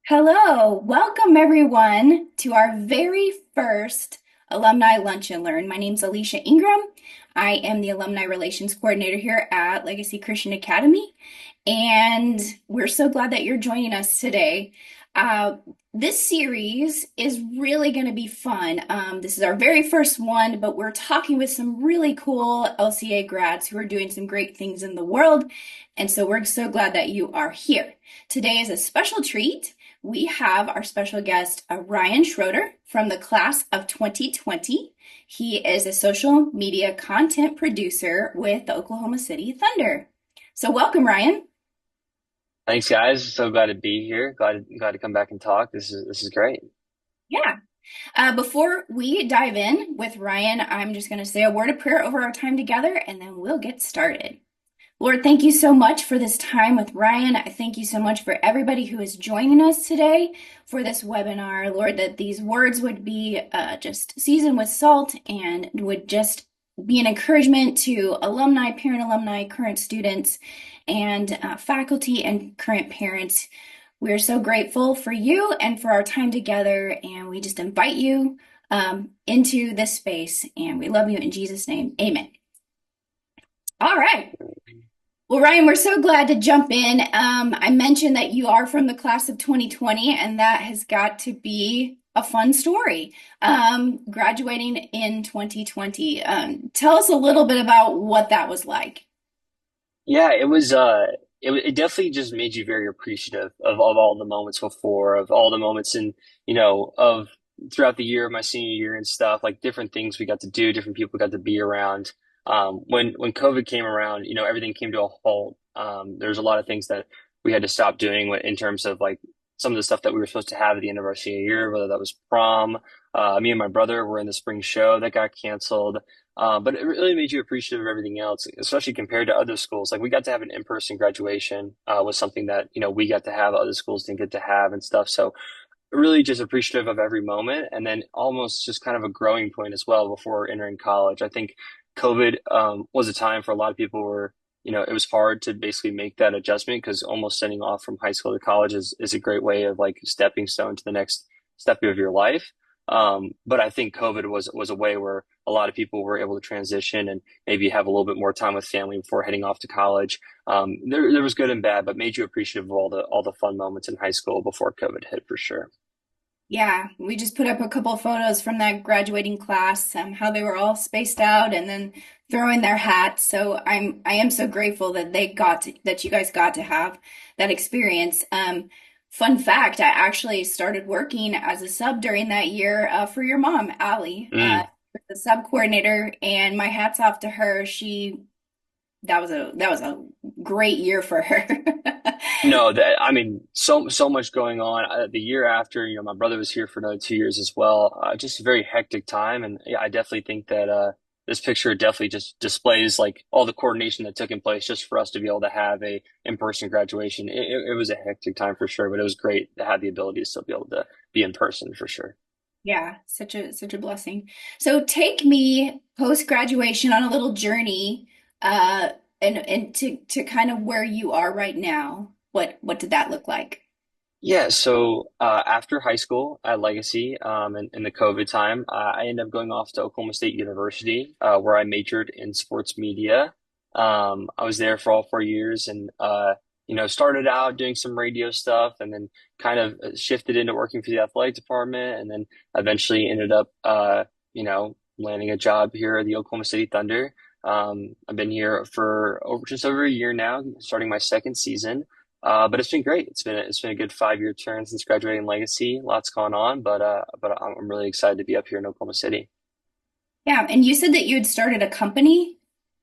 Hello, welcome everyone to our very first Alumni Lunch and Learn. My name's Alicia Ingram. I am the Alumni Relations Coordinator here at Legacy Christian Academy, and we're so glad that you're joining us today. Uh, this series is really going to be fun. This is our very first one, but we're talking with some really cool LCA grads who are doing some great things in the world, and so we're so glad that you are here. Today is a special treat. We have our special guest, Ryan Schroeder from the class of 2020. He is a social media content producer with the Oklahoma City Thunder. So welcome, Ryan. Thanks, guys. So glad to be here. Glad to come back and talk. This is great. Yeah. Before we dive in with Ryan, I'm just going to say a word of prayer over our time together and then we'll get started. Lord, thank you so much for this time with Ryan. I thank you so much for everybody who is joining us today for this webinar. Lord, that these words would be just seasoned with salt and would just be an encouragement to alumni, parent alumni, current students, and faculty and current parents. We're so grateful for you and for our time together, and we just invite you into this space, and we love you in Jesus' name. Amen. All right. Well, Ryan, we're so glad to jump in. I mentioned that you are from the class of 2020, and that has got to be a fun story. Graduating in 2020. Tell us a little bit about what that was like. Yeah, it was it definitely just made you very appreciative of all the moments before, of all the moments of throughout the year of my senior year and stuff, like different things we got to do, different people got to be around. When COVID came around, everything came to a halt. There's a lot of things that we had to stop doing in terms of like some of the stuff that we were supposed to have at the end of our senior year, whether that was prom. Me and my brother were in the spring show that got canceled. But it really made you appreciative of everything else, especially compared to other schools. Like we got to have an in-person graduation, was something that, we got to have other schools didn't get to have and stuff. So really just appreciative of every moment. And then almost just kind of a growing point as well before entering college. I think COVID, was a time for a lot of people where, it was hard to basically make that adjustment because almost sending off from high school to college is a great way of like stepping stone to the next step of your life. But I think COVID was a way where a lot of people were able to transition and maybe have a little bit more time with family before heading off to college. There was good and bad, but made you appreciative of all the fun moments in high school before COVID hit for sure. Yeah, we just put up a couple of photos from that graduating class, how they were all spaced out and then throwing their hats. So I am so grateful that that you guys got to have that experience. Fun fact, I actually started working as a sub during that year for your mom, Allie, Mm. the sub coordinator, and my hat's off to her. That was a great year for her. No, that I mean, so much going on. The year after, my brother was here for another 2 years as well. Just a very hectic time, and yeah, I definitely think that this picture definitely just displays like all the coordination that took in place just for us to be able to have a in-person graduation. It was a hectic time for sure, but it was great to have the ability to still be able to be in person for sure. Yeah, such a blessing. So take me post graduation on a little journey, and to kind of where you are right now. What did that look like? Yeah, so after high school at Legacy, in the COVID time, I ended up going off to Oklahoma State University, where I majored in sports media. I was there for all 4 years and, started out doing some radio stuff and then kind of shifted into working for the athletic department and then eventually ended up, landing a job here at the Oklahoma City Thunder. I've been here for just over a year now, starting my second season. But it's been great. It's been a good 5 year turn since graduating Legacy. Lots going on, but I'm really excited to be up here in Oklahoma City. Yeah, and you said that you had started a company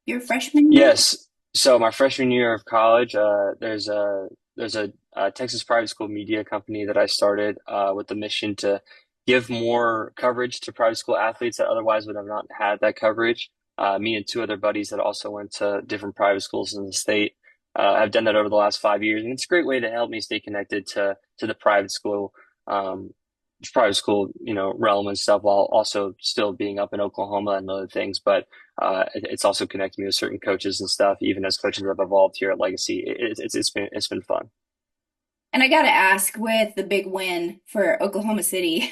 your freshman year? Yes. So my freshman year of college, there's a Texas private school media company that I started with the mission to give more coverage to private school athletes that otherwise would have not had that coverage. Me and two other buddies that also went to different private schools in the state have done that over the last 5 years, and it's a great way to help me stay connected to the um, private school, realm and stuff, while also still being up in Oklahoma and other things. But it's also connected me with certain coaches and stuff, even as coaches have evolved here at Legacy. It's been fun. And I gotta ask, with the big win for Oklahoma City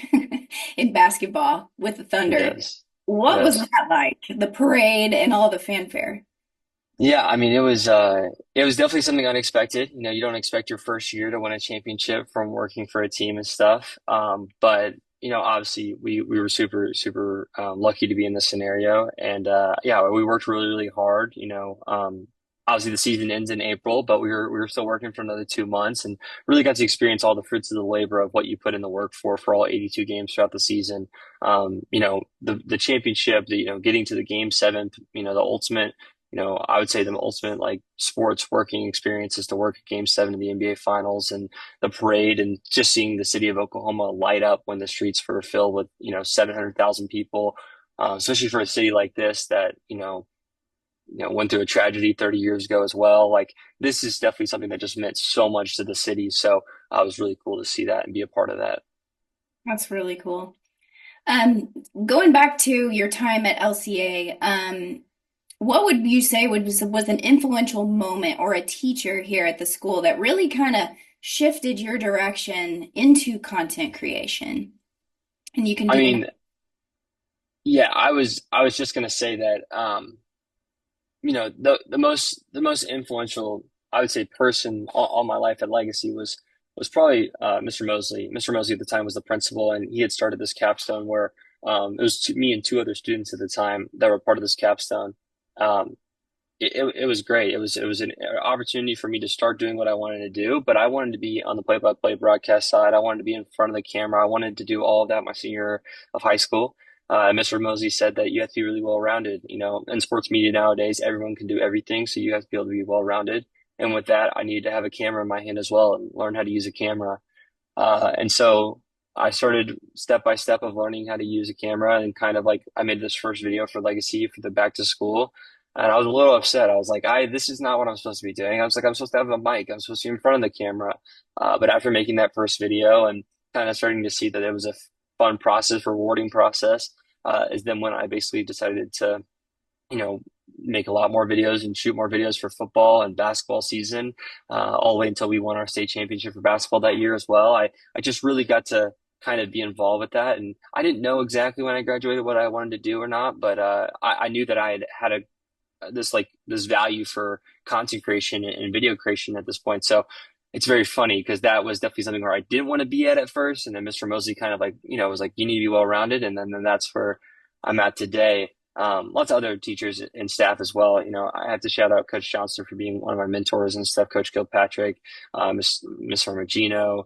in basketball with the Thunder, Yes. what was Yes. that like? The parade and all the fanfare. Yeah, I mean it was definitely something unexpected. You know, you don't expect your first year to win a championship from working for a team and stuff. But you know, obviously we were super lucky to be in this scenario, and yeah, we worked really hard. You know, obviously the season ends in April, but we were still working for another 2 months, and really got to experience all the fruits of the labor of what you put in the work for all 82 games throughout the season. You know, the championship, the you know getting to the game seventh, you know, the ultimate, you know, I would say the ultimate like sports working experience is to work at Game 7 of the NBA Finals and the parade, and just seeing the city of Oklahoma light up when the streets were filled with, you know, 700,000 people, especially for a city like this that, went through a tragedy 30 years ago as well. Like, this is definitely something that just meant so much to the city. So it was really cool to see that and be a part of that. That's really cool. Um, Going back to your time at LCA, what would you say was an influential moment or a teacher here at the school that really kind of shifted your direction into content creation? And you can I dig in. mean, yeah, I was just gonna say that you know, the most influential, I would say, person all my life at Legacy was probably Mr. Mosley. Mr. Mosley at the time was the principal, and he had started this capstone where it was me and two other students at the time that were part of this capstone. Um, it was great. It was an opportunity for me to start doing what I wanted to do, but I wanted to be on the play-by-play broadcast side. I wanted to be in front of the camera. I wanted to do all of that my senior year of high school. Mr. Mosey said that you have to be really well-rounded. You know, in sports media nowadays, everyone can do everything, so you have to be able to be well-rounded. And with that, I needed to have a camera in my hand as well and learn how to use a camera. And so I started step by step of learning how to use a camera, and kind of like I made this first video for Legacy for the back to school. And I was a little upset. I was like, this is not what I'm supposed to be doing. I was like, I'm supposed to have a mic. I'm supposed to be in front of the camera. But after making that first video and kind of starting to see that it was a fun process, rewarding process, is then when I basically decided to, you know, make a lot more videos and shoot more videos for football and basketball season, all the way until we won our state championship for basketball that year as well. I just really got to kind of be involved with that. And I didn't know exactly when I graduated what I wanted to do or not, but I knew that I had this value for content creation and video creation at this point. So it's very funny because that was definitely something where I didn't want to be at first. And then Mr. Mosley kind of like, was like, you need to be well rounded. And then that's where I'm at today. Lots of other teachers and staff as well. You know, I have to shout out Coach Johnson for being one of my mentors and stuff, Coach Kilpatrick, Miss Armagino.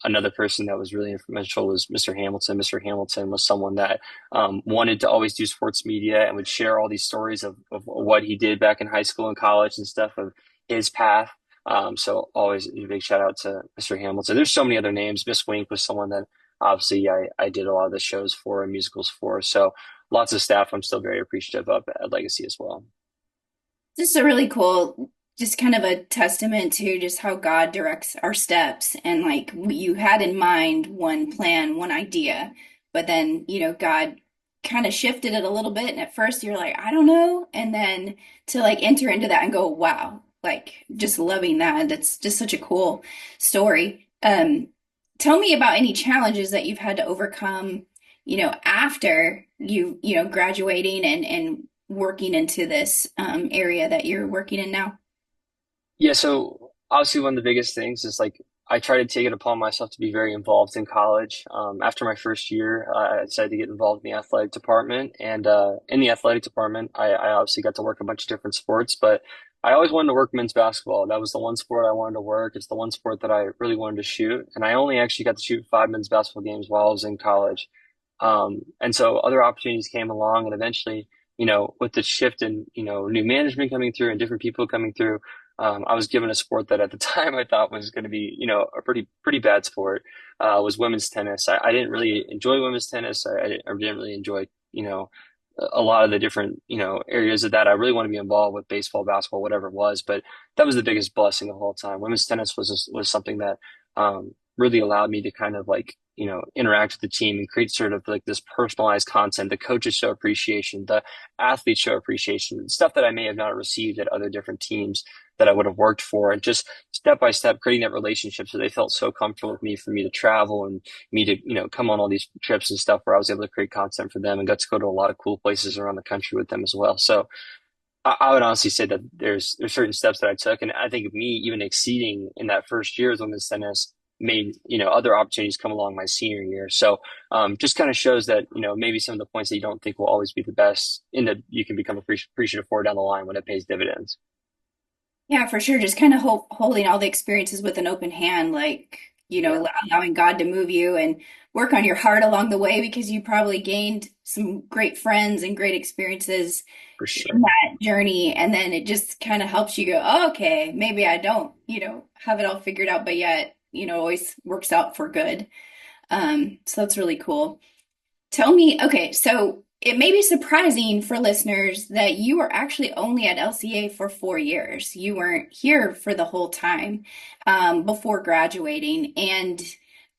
Another person that was really influential was Mr. Hamilton. Mr. Hamilton was someone that wanted to always do sports media and would share all these stories of what he did back in high school and college and stuff of his path. So always a big shout out to Mr. Hamilton. There's so many other names. Miss Wink was someone that obviously I did a lot of the shows for and musicals for. So lots of staff I'm still very appreciative of at Legacy as well. Just a really cool, just kind of a testament to just how God directs our steps. And like you had in mind one plan, one idea, but then, God kind of shifted it a little bit. And at first you're like, I don't know. And then to like enter into that and go, wow, like just loving that. That's just such a cool story. Tell me about any challenges that you've had to overcome, after graduating and working into this area that you're working in now? Yeah, so obviously one of the biggest things is like I try to take it upon myself to be very involved in college. After my first year, I decided to get involved in the athletic department, and in the athletic department, I obviously got to work a bunch of different sports, but I always wanted to work men's basketball. That was the one sport I wanted to work. It's the one sport that I really wanted to shoot, and I only actually got to shoot five men's basketball games while I was in college. And so other opportunities came along, and eventually, with the shift in, new management coming through and different people coming through, I was given a sport that at the time I thought was going to be, a pretty bad sport, was women's tennis. I didn't really enjoy women's tennis. I didn't really enjoy, a lot of the different, areas of that. I really want to be involved with baseball, basketball, whatever it was, but that was the biggest blessing the whole time. Women's tennis was something that, really allowed me to kind of like interact with the team and create sort of like this personalized content. The coaches show appreciation, the athletes show appreciation, stuff that I may have not received at other different teams that I would have worked for, and just step by step creating that relationship so they felt so comfortable with me for me to travel and me to, come on all these trips and stuff where I was able to create content for them and got to go to a lot of cool places around the country with them as well. So I would honestly say that there's certain steps that I took, and I think me even exceeding in that first year as women's tennis made other opportunities come along my senior year. So just kind of shows that maybe some of the points that you don't think will always be the best, in that you can become appreciative for down the line when it pays dividends. Yeah, for sure. Just kind of holding all the experiences with an open hand, like, Yeah, allowing God to move you and work on your heart along the way because you probably gained some great friends and great experiences for in sure. that journey. And then it just kind of helps you go, oh, okay, maybe I don't, have it all figured out, but yet, always works out for good. So that's really cool. Tell me, okay, so it may be surprising for listeners that you were actually only at LCA for 4 years. You weren't here for the whole time before graduating. And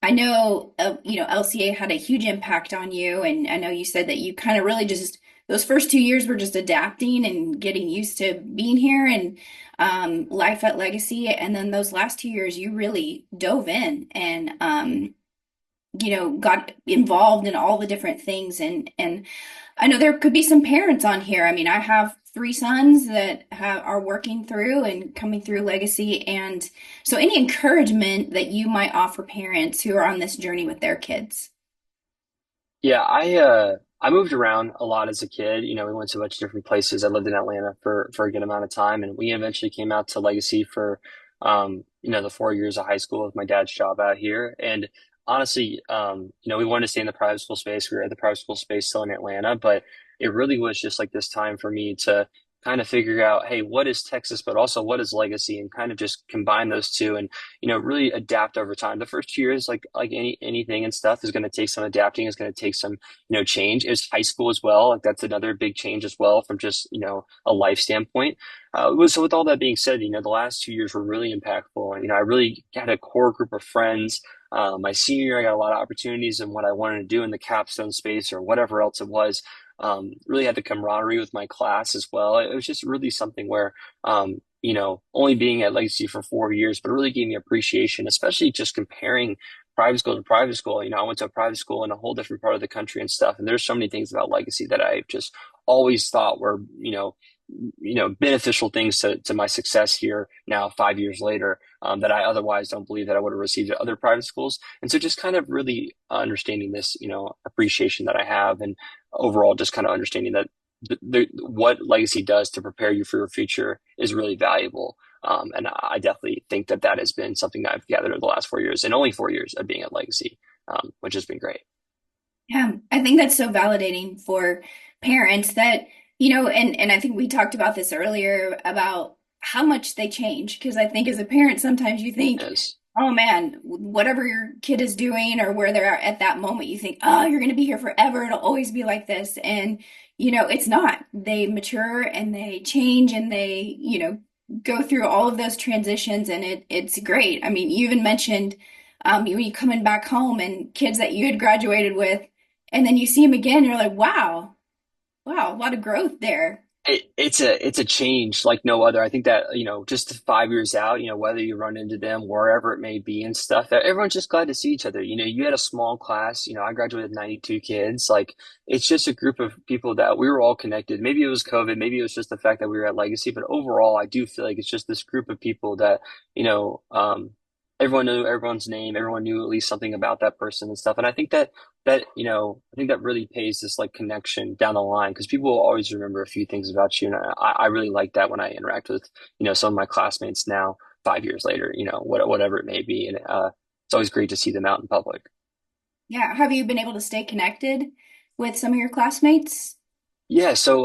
I know, LCA had a huge impact on you. And I know you said that you kind of really just, those first 2 years were just adapting and getting used to being here and life at Legacy. And then those last 2 years, you really dove in and, got involved in all the different things. And I know there could be some parents on here. I mean, I have three sons that are working through and coming through Legacy. And so any encouragement that you might offer parents who are on this journey with their kids? Yeah, I moved around a lot as a kid. We went to a bunch of different places. I lived in Atlanta for a good amount of time, and we eventually came out to Legacy for the 4 years of high school with my dad's job out here. And honestly, we wanted to stay in the private school space. We were at the private school space still in Atlanta, but it really was just like this time for me to kind of figure out, hey, what is Texas, but also what is Legacy, and kind of just combine those two and really adapt over time. The first 2 years, like anything and stuff, is going to take some adapting, is going to take some change. Is high school as well. Like that's another big change as well from just a life standpoint. So with all that being said, the last 2 years were really impactful, and I really had a core group of friends. My senior year, I got a lot of opportunities in what I wanted to do in the capstone space or whatever else it was. Really had the camaraderie with my class as well. It was just really something where, only being at Legacy for 4 years, but it really gave me appreciation, especially just comparing private school to private school. I went to a private school in a whole different part of the country and stuff. And there's so many things about Legacy that I've just always thought were, beneficial things to my success here now 5 years later, that I otherwise don't believe that I would have received at other private schools. And so just kind of really understanding this, appreciation that I have, and overall just kind of understanding that what Legacy does to prepare you for your future is really valuable. And I definitely think that that has been something that I've gathered over the last 4 years, and only 4 years of being at Legacy, which has been great. Yeah, I think that's so validating for parents that, and I think we talked about this earlier about how much they change. Because I think as a parent, sometimes you think, Yes. oh man, whatever your kid is doing or where they're at that moment, you think, oh, you're going to be here forever. It'll always be like this. And, it's not. They mature and they change and they, go through all of those transitions and it's great. I mean, you even mentioned you coming back home and kids that you had graduated with, and then you see them again, you're like, wow, wow, a lot of growth there. It's a change like no other. I think that, just 5 years out, whether you run into them wherever it may be and stuff, that everyone's just glad to see each other. You had a small class, I graduated with 92 kids. Like it's just a group of people that we were all connected. Maybe it was COVID, maybe it was just the fact that we were at Legacy, but overall, I do feel like it's just this group of people that, everyone knew everyone's name, everyone knew at least something about that person and stuff. And I think I think that really pays this like connection down the line, because people will always remember a few things about you. And I really like that when I interact with, some of my classmates now 5 years later, whatever it may be. And it's always great to see them out in public. Yeah. Have you been able to stay connected with some of your classmates? Yeah, so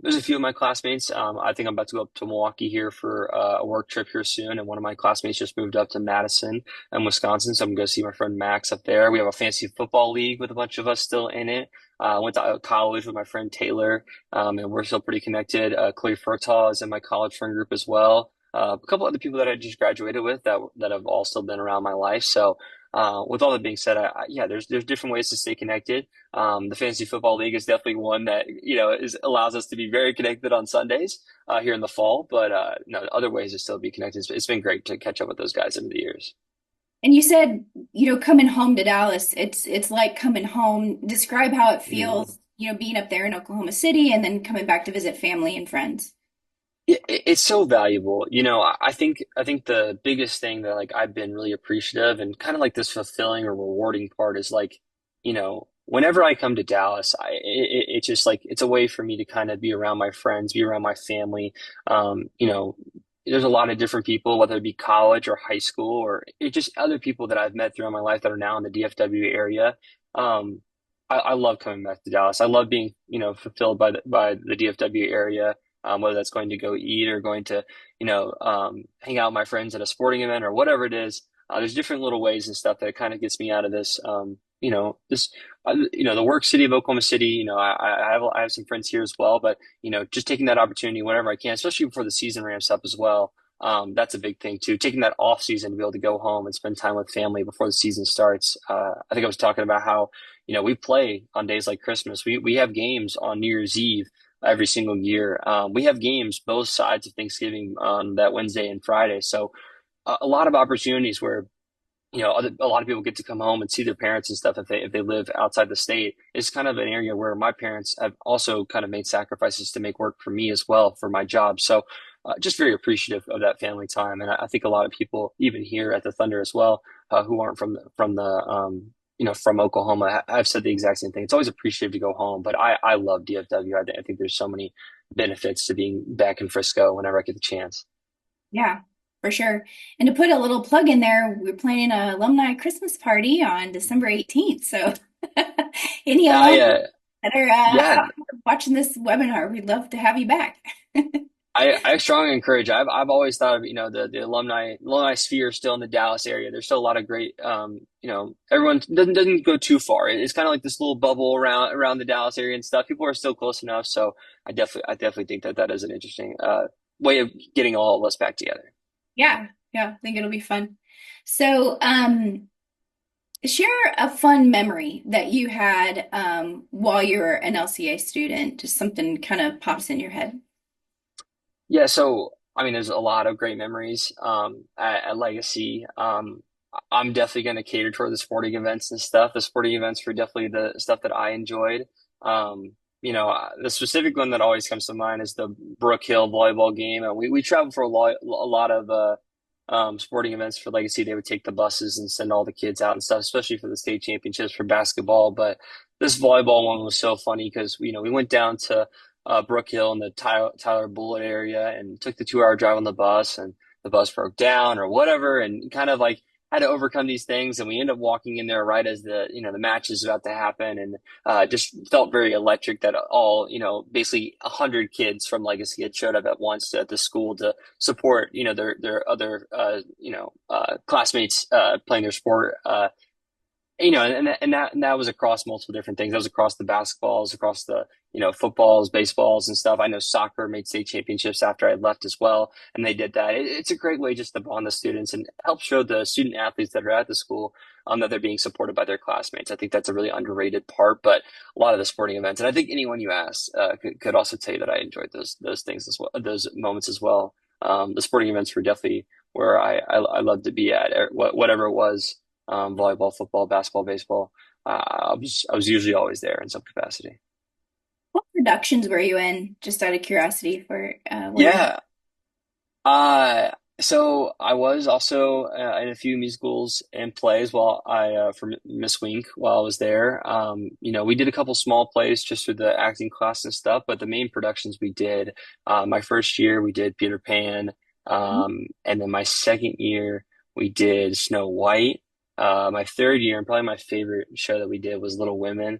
there's a few of my classmates. I think I'm about to go up to Milwaukee here for a work trip here soon, and one of my classmates just moved up to Madison and Wisconsin, so I'm going to see my friend Max up there. We have a fantasy football league with a bunch of us still in it. I went to college with my friend Taylor, and we're still pretty connected. Chloe Furtaw is in my college friend group as well. a couple other people that I just graduated with that have all still been around my life. So, with all that being said, yeah, there's different ways to stay connected. The fantasy football league is definitely one that is allows us to be very connected on Sundays here in the fall. But no, other ways to still be connected. It's been great to catch up with those guys over the years. And you said, coming home to Dallas, it's like coming home. Describe how it Mhm. feels, being up there in Oklahoma City and then coming back to visit family and friends. It's so valuable. I think the biggest thing that like I've been really appreciative and kind of like this fulfilling or rewarding part is like, whenever I come to Dallas, it's just like it's a way for me to kind of be around my friends, be around my family. Um, you know, there's a lot of different people, whether it be college or high school or just other people that I've met throughout my life that are now in the DFW area. Um, I love coming back to Dallas. I love being, fulfilled by the DFW area, whether that's going to go eat or going to, hang out with my friends at a sporting event or whatever it is. There's different little ways and stuff that kind of gets me out of this, the work city of Oklahoma City. I have some friends here as well, but just taking that opportunity whenever I can, especially before the season ramps up as well. That's a big thing too. Taking that off season to be able to go home and spend time with family before the season starts. I think I was talking about how, we play on days like Christmas. We have games on New Year's Eve every single year. We have games both sides of Thanksgiving on that Wednesday and Friday. So a lot of opportunities where a lot of people get to come home and see their parents and stuff if they live outside the state. It's kind of an area where my parents have also kind of made sacrifices to make work for me as well for my job. So just very appreciative of that family time, and I think a lot of people, even here at the Thunder as well, who aren't from Oklahoma, have said the exact same thing. It's always appreciative to go home, but I love DFW. I think there's so many benefits to being back in Frisco whenever I get the chance. Yeah, for sure. And to put a little plug in there, we're planning an alumni Christmas party on December 18th. So any I alumni that are Yeah, out there watching this webinar, we'd love to have you back. I strongly encourage. I've always thought of the alumni sphere still in the Dallas area. There's still a lot of great everyone doesn't go too far. It's kind of like this little bubble around the Dallas area and stuff. People are still close enough, so I definitely think that is an interesting way of getting all of us back together. Yeah, yeah, I think it'll be fun. So, share a fun memory that you had while you were an LCA student, just something kind of pops in your head. Yeah, so I mean, there's a lot of great memories at Legacy. I'm definitely going to cater toward the sporting events and stuff. The sporting events were definitely the stuff that I enjoyed. The specific one that always comes to mind is the Brook Hill volleyball game. We traveled for a lot of sporting events for Legacy. They would take the buses and send all the kids out and stuff, especially for the state championships for basketball. But this volleyball one was so funny because we went down to Brook Hill in the Tyler Bullitt area and took the 2 hour drive on the bus, and the bus broke down or whatever, and kind of like had to overcome these things. And we ended up walking in there right as the match is about to happen, and just felt very electric that all basically 100 kids from Legacy had showed up at once at the school to support their other classmates playing their sport. And that was across multiple different things. That was across the basketballs, across the footballs, baseballs, and stuff. I know soccer made state championships after I had left as well, and they did that. It's a great way just to bond the students and help show the student athletes that are at the school that they're being supported by their classmates. I think that's a really underrated part, but a lot of the sporting events, and I think anyone you ask could also tell you that I enjoyed those things as well, those moments as well. The sporting events were definitely where I love to be at, whatever it was, volleyball, football, basketball, baseball. I was usually always there in some capacity. What productions were you in? Just out of curiosity for where you. Yeah. Uh, so I was also in a few musicals and plays while for Miss Wink while I was there. We did a couple small plays just through the acting class and stuff, but the main productions we did, my first year we did Peter Pan, and then my second year we did Snow White. My third year, and probably my favorite show that we did was Little Women.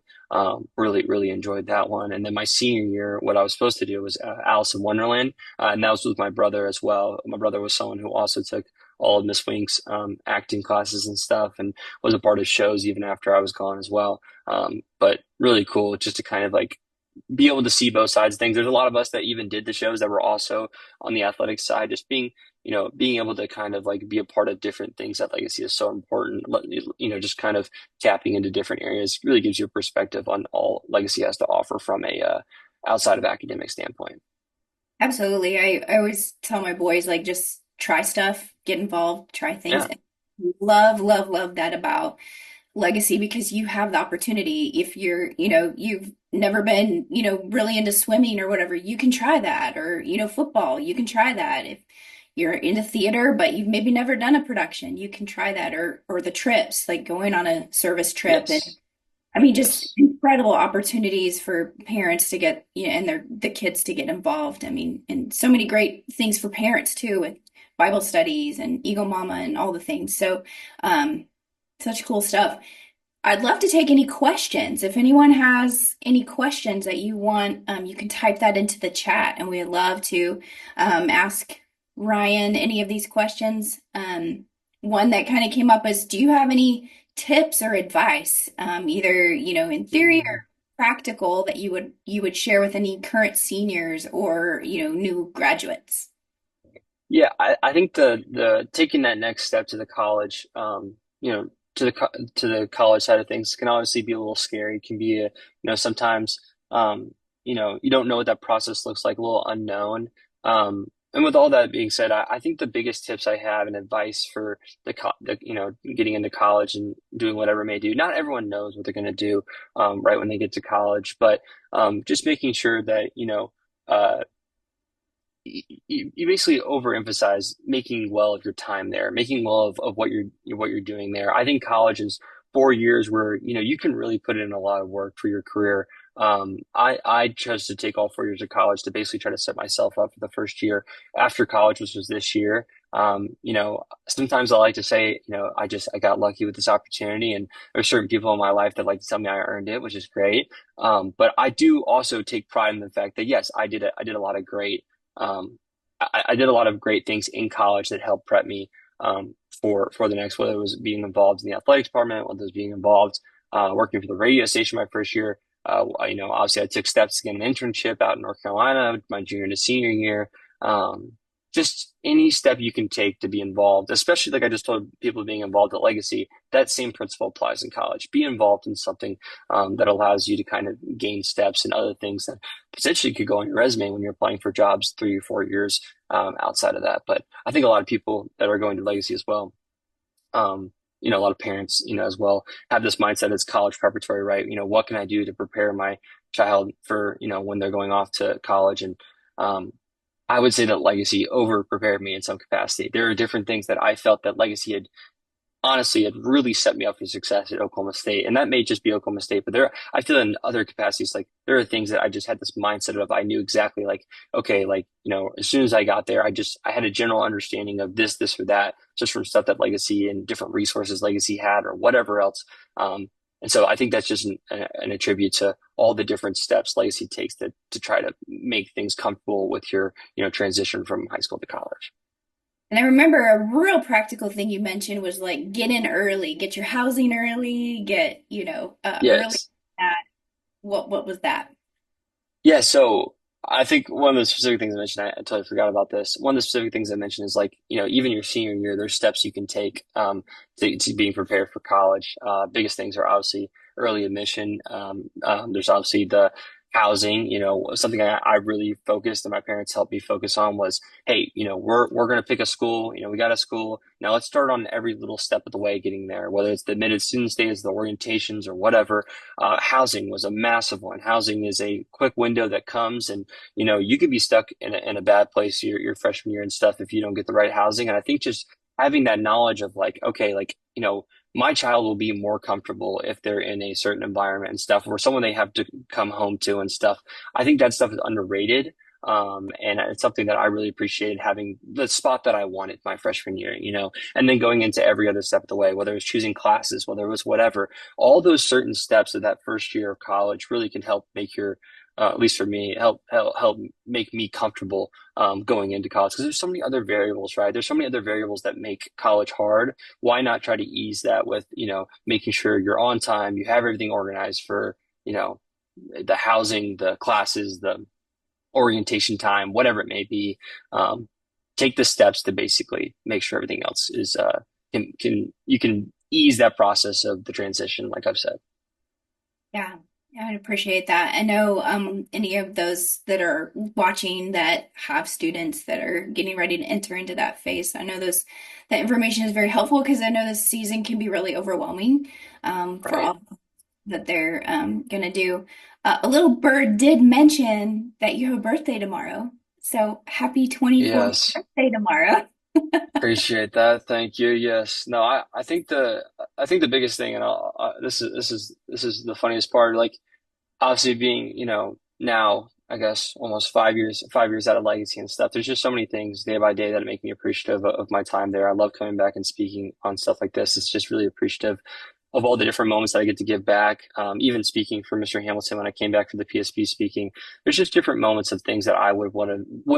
Really, really enjoyed that one. And then my senior year, what I was supposed to do was Alice in Wonderland, and that was with my brother as well. My brother was someone who also took all of Miss Wink's acting classes and stuff, and was a part of shows even after I was gone as well. But really cool just to kind of like be able to see both sides of things. There's a lot of us that even did the shows that were also on the athletic side, just being being able to kind of like be a part of different things at Legacy is so important. Just kind of tapping into different areas really gives you a perspective on all Legacy has to offer from a outside of academic standpoint. Absolutely. I always tell my boys, like, just try stuff, get involved, try things. Yeah. And love, love, love that about legacy because you have the opportunity. If you've never been, really into swimming or whatever, you can try that. Or, football, you can try that. If you're into theater, but you've maybe never done a production, you can try that. Or the trips, like going on a service trip. And Yes. I mean, just Yes. incredible opportunities for parents to get, and the kids to get involved. I mean, and so many great things for parents too, with Bible studies and Eagle Mama and all the things. So, such cool stuff. I'd love to take any questions. If anyone has any questions that you want, you can type that into the chat, and we'd love to ask Ryan any of these questions. One that kind of came up is, do you have any tips or advice, either in theory or practical, that you would share with any current seniors or new graduates? Yeah, I think the taking that next step to the college, to the college side of things can obviously be a little scary. It can be sometimes, you don't know what that process looks like, a little unknown. And with all that being said, I think the biggest tips I have and advice for getting into college and doing whatever it may do. Not everyone knows what they're going to do, right when they get to college, but just making sure that, uh, you basically overemphasize making well of your time there, making well of what you're doing there. I think college is 4 years where you can really put in a lot of work for your career. I chose to take all 4 years of college to basically try to set myself up for the first year after college, which was this year. Sometimes I like to say, I got lucky with this opportunity, and there's certain people in my life that like to tell me I earned it, which is great. But I do also take pride in the fact that yes, I did a lot of great um, I did a lot of great things in college that helped prep me for the next, whether it was being involved in the athletics department, whether it was being involved working for the radio station my first year. Obviously I took steps to get an internship out in North Carolina my junior to senior year. Um, just any step you can take to be involved, especially like I just told people being involved at Legacy, that same principle applies in college. Be involved in something that allows you to kind of gain steps and other things that potentially could go on your resume when you're applying for jobs 3 or 4 years outside of that. But I think a lot of people that are going to Legacy as well, a lot of parents, as well, have this mindset as college preparatory, right? What can I do to prepare my child for, when they're going off to college? And um, I would say that Legacy over prepared me in some capacity. There are different things that I felt that Legacy had honestly, it really set me up for success at Oklahoma State. And that may just be Oklahoma State, but I feel in other capacities, like there are things that I just had this mindset of, I knew exactly like, okay, like, as soon as I got there, I had a general understanding of this, or that, just from stuff that Legacy and different resources Legacy had or whatever else. And so I think that's just an attribute to all the different steps Legacy takes to try to make things comfortable with your, transition from high school to college. And I remember a real practical thing you mentioned was like get in early, get your housing early, get, early. Yes. What was that? Yeah, so I think one of the specific things I mentioned, I totally forgot about this. One of the specific things I mentioned is like, even your senior year, there's steps you can take to being prepared for college. Biggest things are obviously early admission. There's obviously the housing, something I really focused and my parents helped me focus on was, hey, we're gonna pick a school, we got a school. Now let's start on every little step of the way getting there, whether it's the admitted student stays, the orientations or whatever. Housing was a massive one. Housing is a quick window that comes, and you could be stuck in a bad place your freshman year and stuff if you don't get the right housing. And I think just having that knowledge of like, okay, like my child will be more comfortable if they're in a certain environment and stuff, or someone they have to come home to and stuff. I think that stuff is underrated. And it's something that I really appreciated having the spot that I wanted my freshman year, and then going into every other step of the way, whether it was choosing classes, whether it was whatever, all those certain steps of that first year of college really can help make your, at least for me, help make me comfortable going into college because there's so many other variables, right? There's so many other variables that make college hard. Why not try to ease that with, making sure you're on time, you have everything organized for, the housing, the classes, the orientation time, whatever it may be. take the steps to basically make sure everything else is can you can ease that process of the transition, like I've said. Yeah, I appreciate that. I know any of those that are watching that have students that are getting ready to enter into that phase. I know those that information is very helpful because I know this season can be really overwhelming for Right. all that they're gonna do. A little bird did mention that you have a birthday tomorrow. So happy 24th Yes. birthday tomorrow. Appreciate that. Thank you. Yes. No, I think the biggest thing, and this is the funniest part. Like obviously being, now I guess almost 5 years out of legacy and stuff. There's just so many things day by day that make me appreciative of my time there. I love coming back and speaking on stuff like this. It's just really appreciative of all the different moments that I get to give back. Even speaking for Mr. Hamilton when I came back for the PSP speaking, there's just different moments of things that I would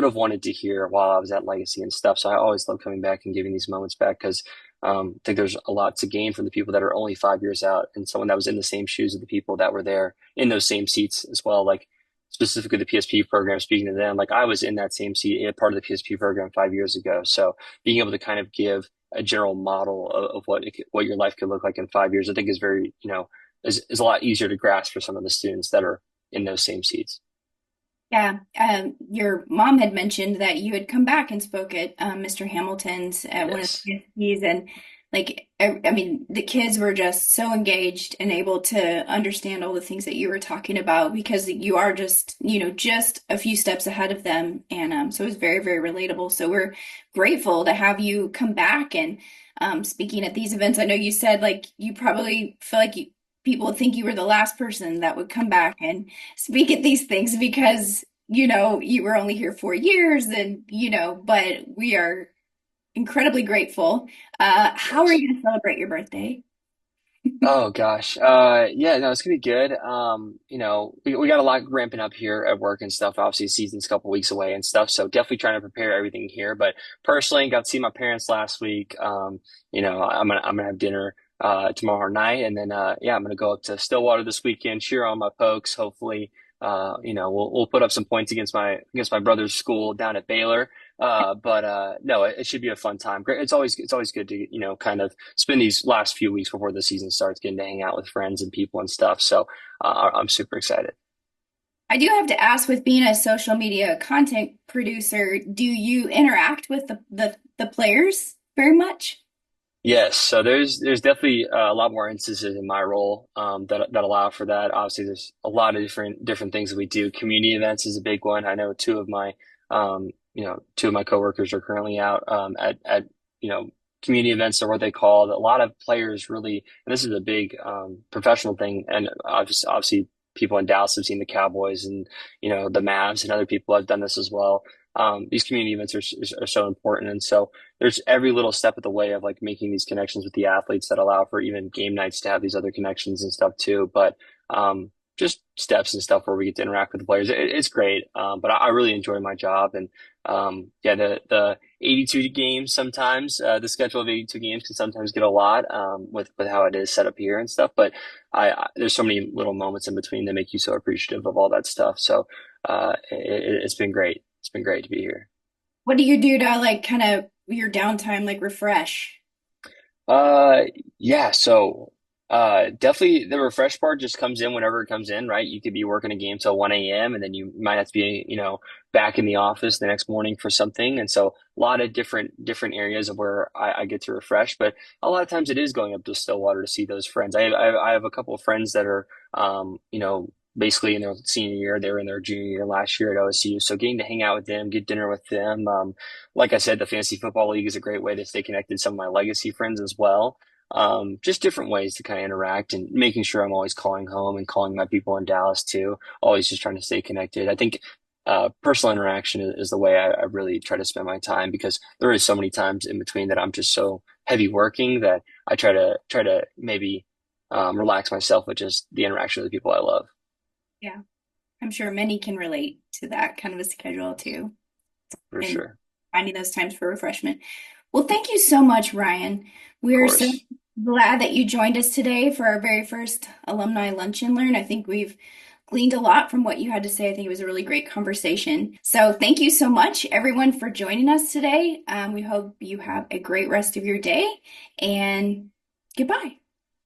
have wanted to hear while I was at Legacy and stuff. So I always love coming back and giving these moments back because I think there's a lot to gain from the people that are only 5 years out and someone that was in the same shoes of the people that were there in those same seats as well. Like specifically the PSP program, speaking to them, like I was in that same seat, a part of the PSP program 5 years ago. So being able to kind of give a general model of what your life could look like in 5 years, I think is very, is a lot easier to grasp for some of the students that are in those same seats. Yeah, your mom had mentioned that you had come back and spoke at Mr. Hamilton's at one of Yes. the PSPs, and like I mean, the kids were just so engaged and able to understand all the things that you were talking about because you are just, just a few steps ahead of them, and so it was very, very relatable. So we're grateful to have you come back and speaking at these events. I know you said like you probably feel like people would think you were the last person that would come back and speak at these things because you were only here 4 years and but we are incredibly grateful. How are Yes. you going to celebrate your birthday? Oh gosh. Yeah, no, it's gonna be good. We got a lot ramping up here at work and stuff. Obviously, season's a couple weeks away and stuff, so definitely trying to prepare everything here. But personally, got to see my parents last week. I'm gonna have dinner tomorrow night, and then yeah, I'm gonna go up to Stillwater this weekend, cheer on my Pokes. Hopefully, we'll put up some points against my brother's school down at Baylor. But no, it should be a fun time. Great. It's always good to, kind of spend these last few weeks before the season starts getting to hang out with friends and people and stuff. So I'm super excited. I do have to ask, with being a social media content producer, do you interact with the players very much? Yes, so there's definitely a lot more instances in my role that allow for that. Obviously, there's a lot of different things that we do. Community events is a big one. I know two of my coworkers are currently out at community events are what they call it. A lot of players really, and this is a big professional thing. And obviously, people in Dallas have seen the Cowboys and the Mavs and other people have done this as well. These community events are so important, and so there's every little step of the way of like making these connections with the athletes that allow for even game nights to have these other connections and stuff too. But just steps and stuff where we get to interact with the players. It's great. But I really enjoy my job and yeah, the 82 games sometimes the schedule of 82 games can sometimes get a lot with how it is set up here and stuff. But there's so many little moments in between that make you so appreciative of all that stuff. So it's been great. It's been great to be here. What do you do to like kind of your downtime, like refresh? Uh, yeah, so definitely the refresh part just comes in whenever it comes in, right? You could be working a game till 1 a.m. and then you might have to be, back in the office the next morning for something. And so a lot of different areas of where I get to refresh, but a lot of times it is going up to Stillwater to see those friends. I have a couple of friends that are basically in their senior year, they were in their junior year last year at OSU. So getting to hang out with them, get dinner with them. Like I said, the Fantasy Football League is a great way to stay connected to some of my legacy friends as well. Just different ways to kind of interact and making sure I'm always calling home and calling my people in Dallas too. Always just trying to stay connected. I think personal interaction is the way I really try to spend my time because there is so many times in between that I'm just so heavy working that I try to maybe relax myself with just the interaction with the people I love Yeah, I'm sure many can relate to that kind of a schedule too, for and sure. finding those times for refreshment. Well, thank you so much, Ryan. Of We're so course. glad that you joined us today for our very first alumni lunch and learn. I think we've gleaned a lot from what you had to say. I think it was a really great conversation. So thank you so much, everyone, for joining us today. We hope you have a great rest of your day, and goodbye.